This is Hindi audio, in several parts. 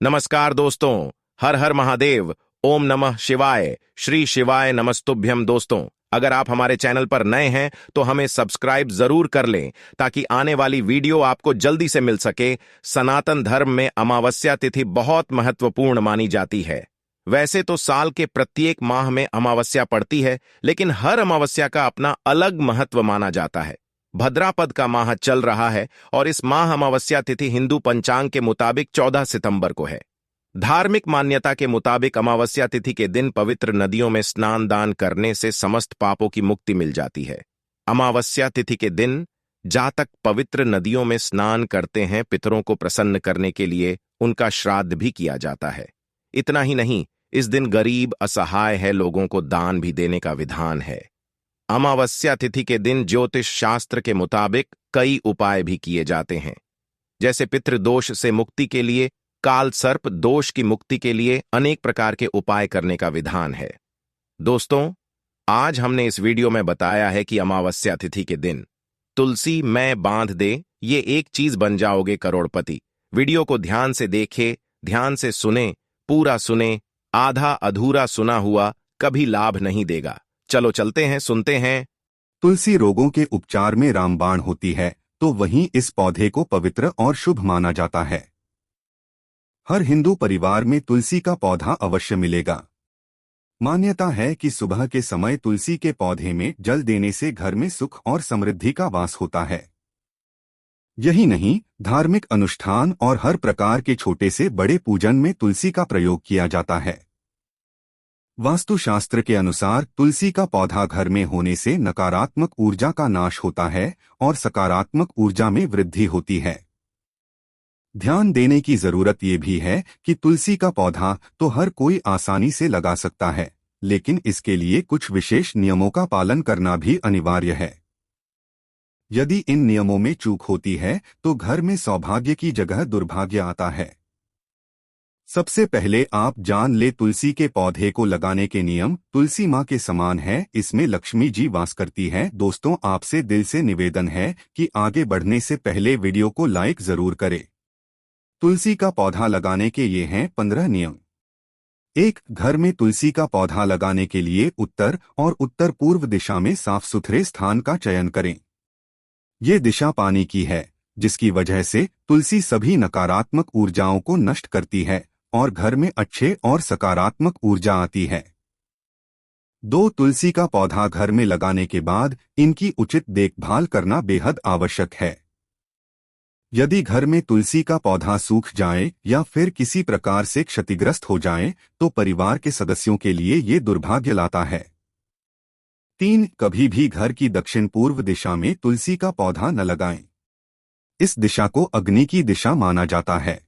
नमस्कार दोस्तों। हर हर महादेव। ओम नमः शिवाय। श्री शिवाय नमस्तुभ्यम। दोस्तों, अगर आप हमारे चैनल पर नए हैं तो हमें सब्सक्राइब जरूर कर लें ताकि आने वाली वीडियो आपको जल्दी से मिल सके। सनातन धर्म में अमावस्या तिथि बहुत महत्वपूर्ण मानी जाती है। वैसे तो साल के प्रत्येक माह में अमावस्या पड़ती है, लेकिन हर अमावस्या का अपना अलग महत्व माना जाता है। भद्रापद का माह चल रहा है और इस माह अमावस्या तिथि हिंदू पंचांग के मुताबिक 14 सितंबर को है। धार्मिक मान्यता के मुताबिक अमावस्या तिथि के दिन पवित्र नदियों में स्नान दान करने से समस्त पापों की मुक्ति मिल जाती है। अमावस्या तिथि के दिन जातक पवित्र नदियों में स्नान करते हैं। पितरों को प्रसन्न करने के लिए उनका श्राद्ध भी किया जाता है। इतना ही नहीं, इस दिन गरीब असहाय है लोगों को दान भी देने का विधान है। अमावस्या तिथि के दिन ज्योतिष शास्त्र के मुताबिक कई उपाय भी किए जाते हैं, जैसे पितृदोष से मुक्ति के लिए, काल सर्प दोष की मुक्ति के लिए अनेक प्रकार के उपाय करने का विधान है। दोस्तों, आज हमने इस वीडियो में बताया है कि अमावस्या तिथि के दिन तुलसी मैं बांध दे, ये एक चीज बन जाओगे करोड़पति। वीडियो को ध्यान से देखे, ध्यान से सुने, पूरा सुने। आधा अधूरा सुना हुआ कभी लाभ नहीं देगा। चलो चलते हैं, सुनते हैं। तुलसी रोगों के उपचार में रामबाण होती है, तो वहीं इस पौधे को पवित्र और शुभ माना जाता है। हर हिंदू परिवार में तुलसी का पौधा अवश्य मिलेगा। मान्यता है कि सुबह के समय तुलसी के पौधे में जल देने से घर में सुख और समृद्धि का वास होता है। यही नहीं, धार्मिक अनुष्ठान और हर प्रकार के छोटे से बड़े पूजन में तुलसी का प्रयोग किया जाता है। वास्तुशास्त्र के अनुसार तुलसी का पौधा घर में होने से नकारात्मक ऊर्जा का नाश होता है और सकारात्मक ऊर्जा में वृद्धि होती है। ध्यान देने की जरूरत ये भी है कि तुलसी का पौधा तो हर कोई आसानी से लगा सकता है, लेकिन इसके लिए कुछ विशेष नियमों का पालन करना भी अनिवार्य है। यदि इन नियमों में चूक होती है तो घर में सौभाग्य की जगह दुर्भाग्य आता है। सबसे पहले आप जान ले तुलसी के पौधे को लगाने के नियम। तुलसी माँ के समान है, इसमें लक्ष्मी जी वास करती है। दोस्तों, आपसे दिल से निवेदन है कि आगे बढ़ने से पहले वीडियो को लाइक जरूर करें। तुलसी का पौधा लगाने के ये हैं 15 नियम। 1. घर में तुलसी का पौधा लगाने के लिए उत्तर और उत्तर पूर्व दिशा में साफ सुथरे स्थान का चयन करें। ये दिशा पानी की है, जिसकी वजह से तुलसी सभी नकारात्मक ऊर्जाओं को नष्ट करती है और घर में अच्छे और सकारात्मक ऊर्जा आती है। 2. तुलसी का पौधा घर में लगाने के बाद इनकी उचित देखभाल करना बेहद आवश्यक है। यदि घर में तुलसी का पौधा सूख जाए या फिर किसी प्रकार से क्षतिग्रस्त हो जाए तो परिवार के सदस्यों के लिए ये दुर्भाग्य लाता है। 3. कभी भी घर की दक्षिण पूर्व दिशा में तुलसी का पौधा न लगाएं। इस दिशा को अग्नि की दिशा माना जाता है,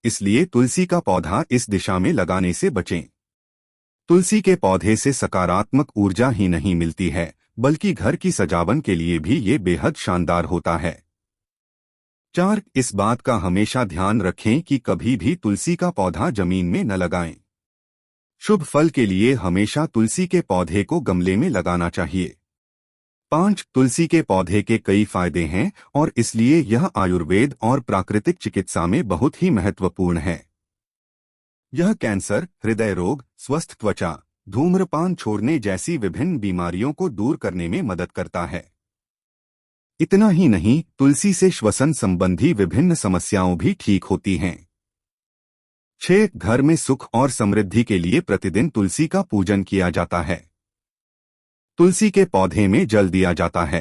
इसलिए तुलसी का पौधा इस दिशा में लगाने से बचें। तुलसी के पौधे से सकारात्मक ऊर्जा ही नहीं मिलती है, बल्कि घर की सजावट के लिए भी ये बेहद शानदार होता है। 4. इस बात का हमेशा ध्यान रखें कि कभी भी तुलसी का पौधा जमीन में न लगाएं। शुभ फल के लिए हमेशा तुलसी के पौधे को गमले में लगाना चाहिए। 5. तुलसी के पौधे के कई फायदे हैं और इसलिए यह आयुर्वेद और प्राकृतिक चिकित्सा में बहुत ही महत्वपूर्ण है। यह कैंसर, हृदय रोग, स्वस्थ त्वचा, धूम्रपान छोड़ने जैसी विभिन्न बीमारियों को दूर करने में मदद करता है। इतना ही नहीं, तुलसी से श्वसन संबंधी विभिन्न समस्याओं भी ठीक होती हैं। 6. घर में सुख और समृद्धि के लिए प्रतिदिन तुलसी का पूजन किया जाता है। तुलसी के पौधे में जल दिया जाता है।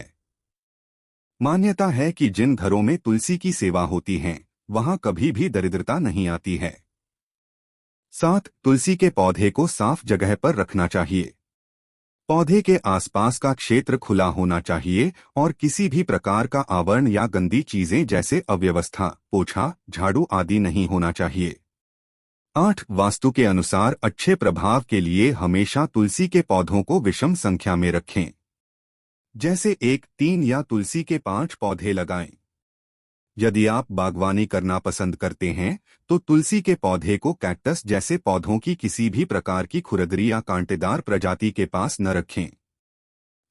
मान्यता है कि जिन घरों में तुलसी की सेवा होती है वहां कभी भी दरिद्रता नहीं आती है। 7. तुलसी के पौधे को साफ जगह पर रखना चाहिए। पौधे के आसपास का क्षेत्र खुला होना चाहिए और किसी भी प्रकार का आवरण या गंदी चीजें जैसे अव्यवस्था, पोछा, झाड़ू आदि नहीं होना चाहिए। 8. वास्तु के अनुसार अच्छे प्रभाव के लिए हमेशा तुलसी के पौधों को विषम संख्या में रखें, जैसे 1, 3 या तुलसी के 5 पौधे लगाएं। यदि आप बागवानी करना पसंद करते हैं तो तुलसी के पौधे को कैक्टस जैसे पौधों की किसी भी प्रकार की खुरदरी या कांटेदार प्रजाति के पास न रखें।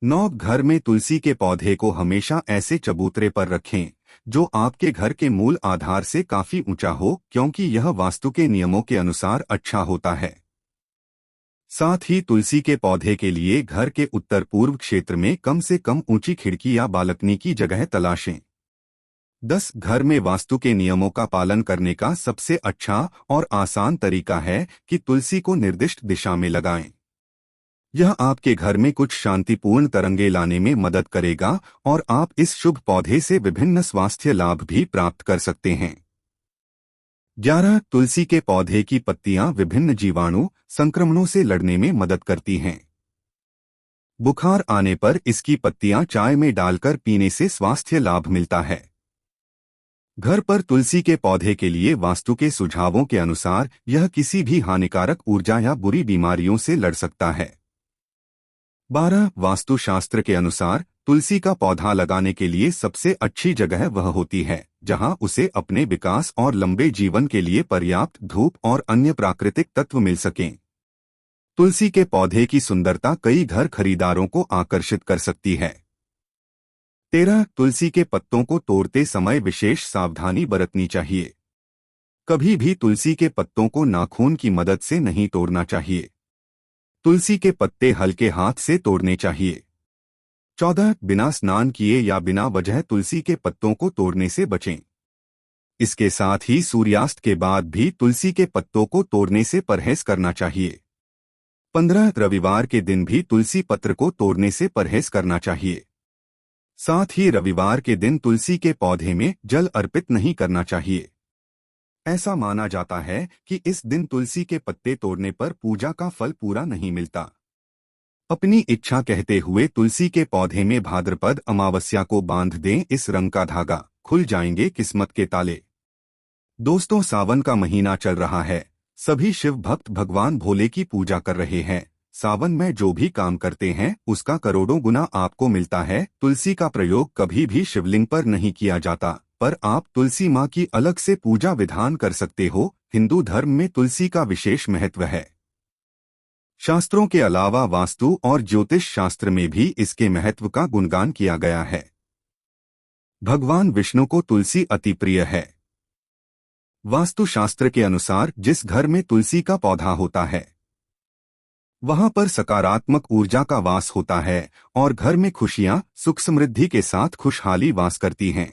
9. घर में तुलसी के पौधे को हमेशा ऐसे चबूतरे पर रखें जो आपके घर के मूल आधार से काफी ऊंचा हो, क्योंकि यह वास्तु के नियमों के अनुसार अच्छा होता है। साथ ही तुलसी के पौधे के लिए घर के उत्तर पूर्व क्षेत्र में कम से कम ऊंची खिड़की या बालकनी की जगह तलाशें। 10 घर में वास्तु के नियमों का पालन करने का सबसे अच्छा और आसान तरीका है कि तुलसी को निर्दिष्ट दिशा में लगाएं। यह आपके घर में कुछ शांतिपूर्ण तरंगे लाने में मदद करेगा और आप इस शुभ पौधे से विभिन्न स्वास्थ्य लाभ भी प्राप्त कर सकते हैं। 11 तुलसी के पौधे की पत्तियां विभिन्न जीवाणु संक्रमणों से लड़ने में मदद करती हैं। बुखार आने पर इसकी पत्तियां चाय में डालकर पीने से स्वास्थ्य लाभ मिलता है। घर पर तुलसी के पौधे के लिए वास्तु के सुझावों के अनुसार यह किसी भी हानिकारक ऊर्जा या बुरी बीमारियों से लड़ सकता है। 12 वास्तुशास्त्र के अनुसार तुलसी का पौधा लगाने के लिए सबसे अच्छी जगह वह होती है जहां उसे अपने विकास और लंबे जीवन के लिए पर्याप्त धूप और अन्य प्राकृतिक तत्व मिल सकें। तुलसी के पौधे की सुंदरता कई घर खरीदारों को आकर्षित कर सकती है। 13 तुलसी के पत्तों को तोड़ते समय विशेष सावधानी बरतनी चाहिए। कभी भी तुलसी के पत्तों को नाखून की मदद से नहीं तोड़ना चाहिए। तुलसी के पत्ते हल्के हाथ से तोड़ने चाहिए। 14 बिना स्नान किए या बिना वजह तुलसी के पत्तों को तोड़ने से बचें। इसके साथ ही सूर्यास्त के बाद भी तुलसी के पत्तों को तोड़ने से परहेज करना चाहिए। 15 रविवार के दिन भी तुलसी पत्र को तोड़ने से परहेज करना चाहिए। साथ ही रविवार के दिन तुलसी के पौधे में जल अर्पित नहीं करना चाहिए। ऐसा माना जाता है कि इस दिन तुलसी के पत्ते तोड़ने पर पूजा का फल पूरा नहीं मिलता। अपनी इच्छा कहते हुए तुलसी के पौधे में भाद्रपद अमावस्या को बांध दें। इस रंग का धागा, खुल जाएंगे किस्मत के ताले। दोस्तों, सावन का महीना चल रहा है। सभी शिव भक्त भगवान भोले की पूजा कर रहे हैं। सावन में जो भी काम करते हैं उसका करोड़ों गुना आपको मिलता है। तुलसी का प्रयोग कभी भी शिवलिंग पर नहीं किया जाता, पर आप तुलसी माँ की अलग से पूजा विधान कर सकते हो। हिंदू धर्म में तुलसी का विशेष महत्व है। शास्त्रों के अलावा वास्तु और ज्योतिष शास्त्र में भी इसके महत्व का गुणगान किया गया है। भगवान विष्णु को तुलसी अति प्रिय है। वास्तु शास्त्र के अनुसार जिस घर में तुलसी का पौधा होता है वहां पर सकारात्मक ऊर्जा का वास होता है और घर में खुशियां सुख समृद्धि के साथ खुशहाली वास करती हैं।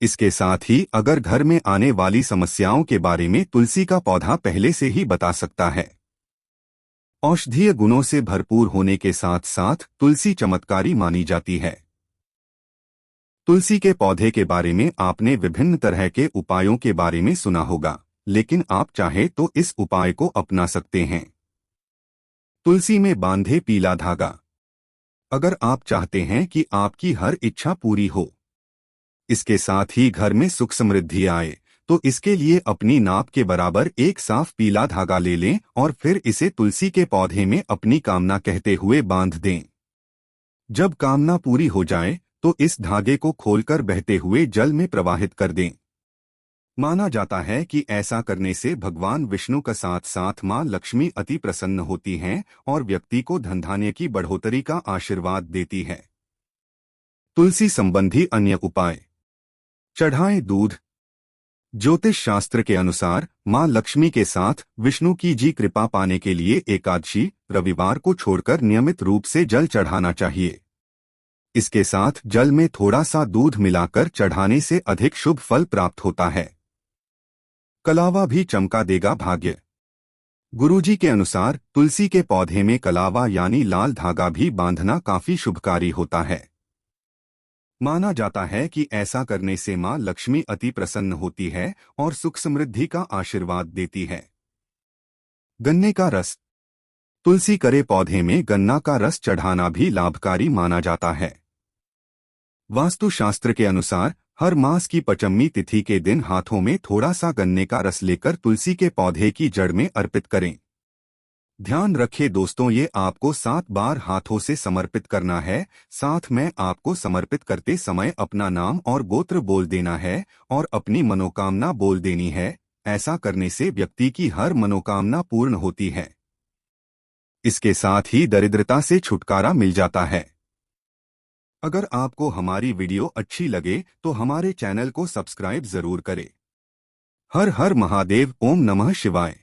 इसके साथ ही अगर घर में आने वाली समस्याओं के बारे में तुलसी का पौधा पहले से ही बता सकता है। औषधीय गुणों से भरपूर होने के साथ साथ तुलसी चमत्कारी मानी जाती है। तुलसी के पौधे के बारे में आपने विभिन्न तरह के उपायों के बारे में सुना होगा, लेकिन आप चाहे तो इस उपाय को अपना सकते हैं। तुलसी में बांधे पीला धागा। अगर आप चाहते हैं कि आपकी हर इच्छा पूरी हो, इसके साथ ही घर में सुख समृद्धि आए, तो इसके लिए अपनी नाप के बराबर एक साफ पीला धागा ले लें और फिर इसे तुलसी के पौधे में अपनी कामना कहते हुए बांध दें। जब कामना पूरी हो जाए तो इस धागे को खोलकर बहते हुए जल में प्रवाहित कर दें। माना जाता है कि ऐसा करने से भगवान विष्णु का साथ साथ मां लक्ष्मी अति प्रसन्न होती हैं और व्यक्ति को धन धान्य की बढ़ोतरी का आशीर्वाद देती है। तुलसी संबंधी अन्य उपाय। चढ़ाएं दूध। ज्योतिष शास्त्र के अनुसार मां लक्ष्मी के साथ विष्णु की जी कृपा पाने के लिए एकादशी रविवार को छोड़कर नियमित रूप से जल चढ़ाना चाहिए। इसके साथ जल में थोड़ा सा दूध मिलाकर चढ़ाने से अधिक शुभ फल प्राप्त होता है। कलावा भी चमका देगा भाग्य। गुरुजी के अनुसार तुलसी के पौधे में कलावा यानी लाल धागा भी बांधना काफी शुभकारी होता है। माना जाता है कि ऐसा करने से मां लक्ष्मी अति प्रसन्न होती है और सुख समृद्धि का आशीर्वाद देती है। गन्ने का रस। तुलसी करे पौधे में गन्ना का रस चढ़ाना भी लाभकारी माना जाता है। वास्तुशास्त्र के अनुसार हर मास की पंचमी तिथि के दिन हाथों में थोड़ा सा गन्ने का रस लेकर तुलसी के पौधे की जड़ में अर्पित करें। ध्यान रखें दोस्तों, ये आपको 7 बार हाथों से समर्पित करना है। साथ में आपको समर्पित करते समय अपना नाम और गोत्र बोल देना है और अपनी मनोकामना बोल देनी है। ऐसा करने से व्यक्ति की हर मनोकामना पूर्ण होती है। इसके साथ ही दरिद्रता से छुटकारा मिल जाता है। अगर आपको हमारी वीडियो अच्छी लगे तो हमारे चैनल को सब्सक्राइब जरूर करें। हर हर महादेव, ओम नमः शिवाय।